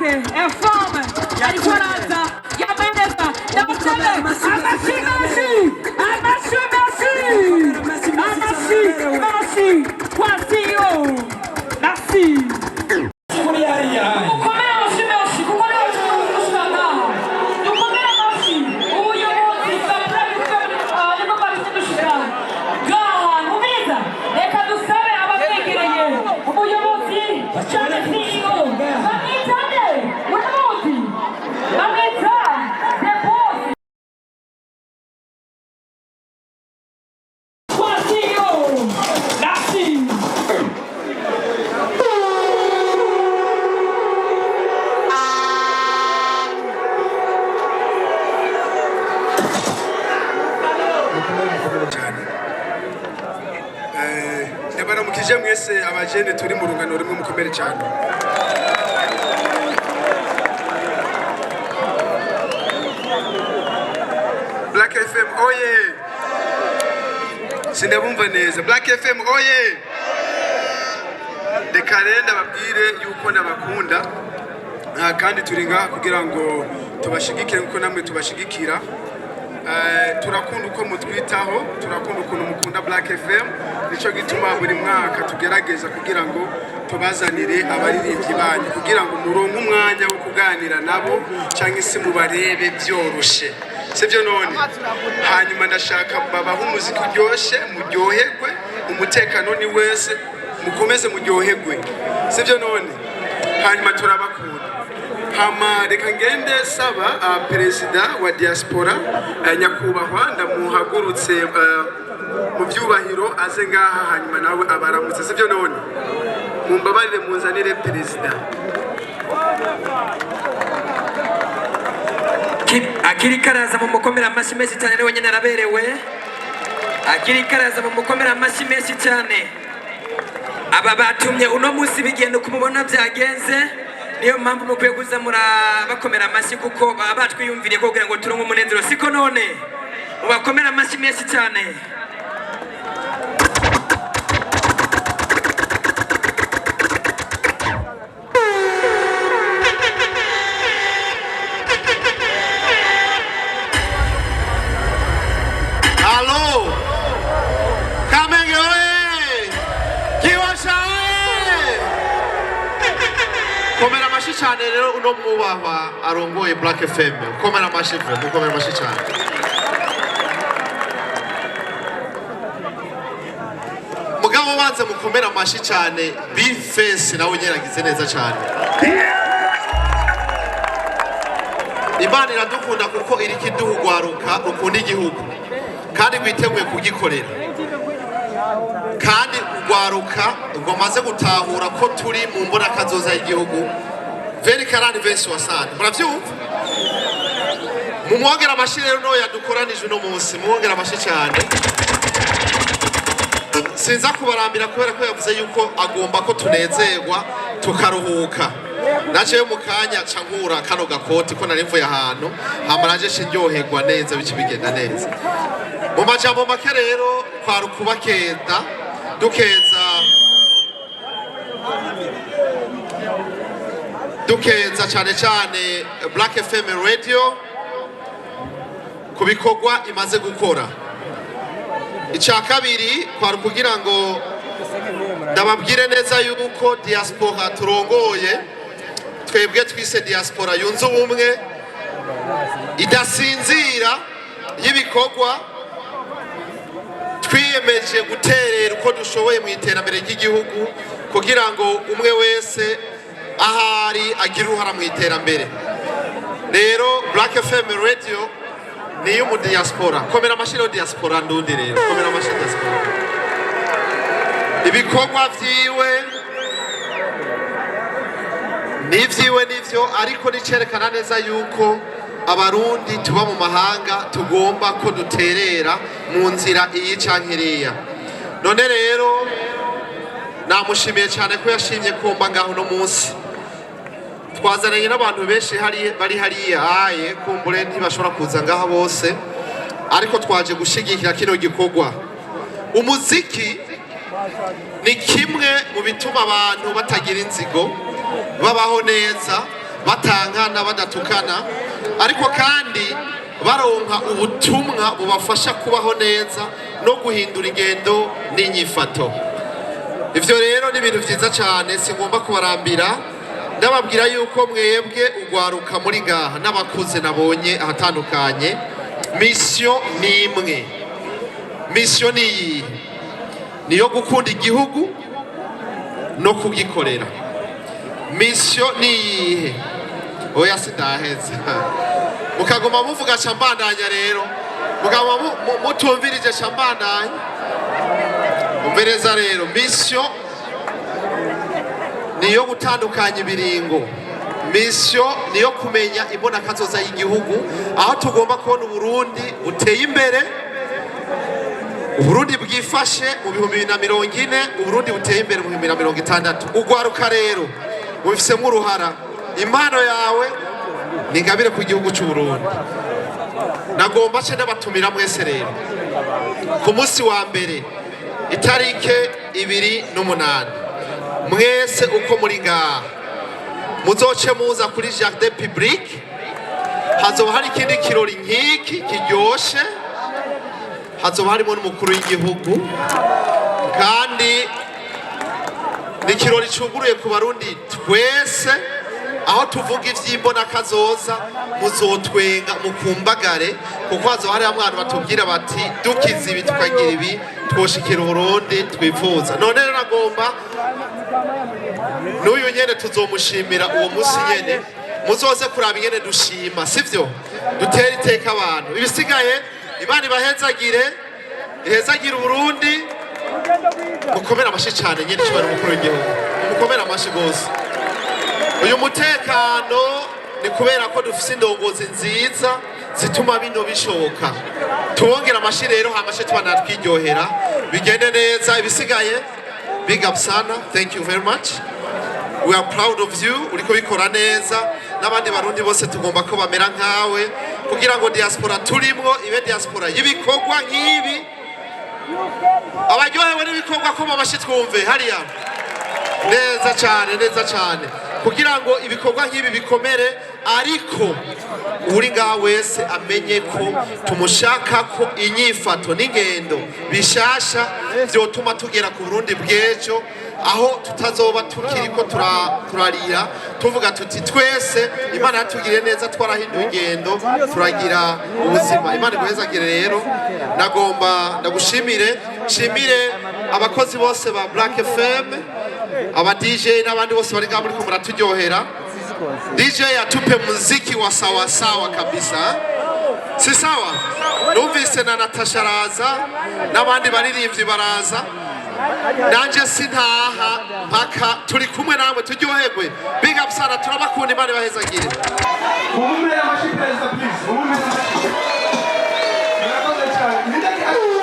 wake informe ariko araza yameneza ndamutebe amasi kwasiyo nasi kuri hariya ukomere amashimesi kuko niyo tumusanga dukomere amasi ubuyobozi nibwo bwabise dushika gaha mubiza reka dusabe ababwegereye ubuyobozi cyane CEO bamwitane ubuyobozi bamwita the boss kwasiyo nasi ndabaramukije mwese abajene turi mu rungano rumwe mukomere cyane. Black FM oye, sindabumva neza. Black FM oye, reka rero ndababwire yuko nabakunda kandi turi ngaha kugira ngo tubashigikire kuko namwe tubashigikira. Turakunda uko mutwitaho, turakunda ukuntu mukunda Black FM, nico gituma buri mwaka tugerageza kugira ngo tubazanire abaririmbyi banyu kugira ngo muronke umwanya wo kuganira nabo cyangwa se mubarebe byoroshe, sivyo none. Hanyuma ndashaka babaho umuziki uryoshye, muryoherwe, umutekano ni wese, mukomeze muryoherwe, sivyo none. Hanyuma turabakunda. Hama reka ngende saba perezida wa Diaspora nyakubahwa ndamuhagurutse mu byubahiro aze ngaha hanyuma nawe abaramutse, sivyo none. Mumbabarire munzanire perezida. Akiri karaza mu mukomera amashyi menshi cyane rero nyine araberewe. Akiri karaza mu mukomera amashyi menshi cyane. Aba batumye uno munsi bigenda kumubona byagenze. Niyo mpamvu mukwiye kuza murabakomera amashyi kuko baba batwiyumviriye kugira ngo turonke umunezero, siko none. Mubakomera amashyi menshi cyane. Allo, Kamenge we, Kiwasha we. Komera amashyi cyane rero uno mwubahwa arongoye Black FM. Komera amashyi vuba, mukomera amashyi cyane. Mugabo banze mukomera amashyi cyane, Big Face nawe nyeragize neza cyane. Imana iradukunda kuko iri kiduhugwaruka ukunda igihugu kandi gwiteguye kugikorera. Kandi ugwaruka ngomaze gutahura ko turi mu mbona kazoza y'igihugu. Very karani verse wasana. Muravyumva? Mumwongera amashyi rero no yadukoranije uno munsi. Mumwongera amashyi cyane. Sinza kubarambira kubera ko yavuze yuko agomba ko tunezerwa tukaruhuka. Naje mu kanya cankura kano gakoti ko narimvuye ahantu hamaraje shinyoherwa neza bici bigenda neza. Mu majambo make rero kwa rukubakenda dukeza cyane cyane Black FM Radio kubikorwa imaze gukora. Icya kabiri kwa kugira ngo ndababwire neza yuko Diaspora turongoye twebwe twise Diaspora yunze ubumwe idasinzira y'ibikorwa twiyemeje guterera uko dushoboye mu iterambere ry'igihugu kugira ngo umwe wese ahari agira uruhara mu iterambere. Rero Black FM Radio ni y'umu Diaspora. Komera amashyi rero Diaspora Ndundi rero. Komera amashyi Diaspora. Ibikorwa vyiwe nivyo ariko nicerekana neza yuko abarundi tuba mu mahanga tugomba ko duterera mu nzira iyi cankiriya. None rero namushimiye cyane ko yashimye kumba ngaho no munsi. Twazananye n'abantu benshi bari hariya aye kumbure ntibashobora kuza ngaha bose, ariko twaje gushigikira kino gikorwa. Umuziki ni kimwe mu bituma abantu batagira inzigo, babaho neza batankana badatukana ariko kandi baronka ubutumwa bubafasha kubaho neza no guhindura ingendo n'inyifato. Ivyo rero ni ibintu vyiza cyane, singomba kubarambira ndababwira yuko mwebwe ugwaruka muri gaha n'abakuze nabonye ahatandukanye. Mission ni imwe, mission ni iyi, niyo gukunda igihugu no kugikorera. Mission ni iyihe? Oya sidaheze mukagoma muvuga shambandanya rero mugabo mutumvirije shambandanya umbereza rero. Mission niyo gutandukanya ibiringo, mission niyo kumenya imbona kazoza y'igihugu, aho tugomba kubona Uburundi buteye imbere, Uburundi bwifashe mu 2040, Uburundi buteye imbere mu 2060. Ugwaruka rero ubifisemo uruhara, impano yawe ni ingabire ku gihugu cy'u Burundi. Nagomba cyo ndabatumira mwese rero ku munsi wa mbere itarike 28 mwese uko muri ngaha muzoce muza kuri jardin public, hazoba hari ikindi kirori nk'iki kiryoshe, hazoba harimo n'umukuru w'igihugu kandi nikirori cyuguruye ku Barundi twese, aho tuvuga ivy'imbona kazoza muzotwenga mukumbagare kuko hazoba hari abantu batubwira bati dukiza ibi tukagira ibi twoshikira Uburundi twifuza. None rero nagomba n'uyu nyene tuzomushimira uwo musi nyene, muzoze kuraba ingene dushima, sivyo dutera iteka abantu. Ibisigaye Imana ibahezagire, ihezagire Uburundi. Mukomera amashi cyane nyene cyubara umukuru w'igihugu, mukomera amashi gose. Uyu mutekano ni kubera ko dufise indongozi nziza zituma bino bishoboka. Tuwongera amashi rero hamashe twanatwiryohera bigende neza. Ibisigaye big up sana, thank you very much, we are proud of you. Uriko bikora neza, n'abandi barundi bose tugomba ko bamera nkawe kugira ngo diaspora turimwo ibe diaspora y'ibikorwa nk'ibi. Abaryohewe n'ibikorwa ko babashi twumve hariya neza cyane kugira ngo ibikorwa nk'ibi bikomere, ariko uri ngaha wese amenye ko tumushaka ko inyifato n'ingendo bishasha byotuma tugera ku Burundi bw'ejo, aho tutazoba tukiriko turarira tuvuga tuti twese Imana yatugiriye neza, twarahinduye ingendo turagira ubuzima. Imana iguhezagire rero. Nagomba ndagushimire, shimire abakozi bose ba Black FM, aba DJ n'abandi bose bari ngaha muri ko muraturyohera. DJ atupe muziki wa sawa sawa kabisa, si sawa? Numvise na Natasha araza n'abandi baririmbyi baraza, nanje sintaha mpaka turi kumwe namwe turyoherwe. Big up sana, turabakunda, Imana ibahezagire. Umumere amashi perezida please, umumere amashi. Murakoze cyane.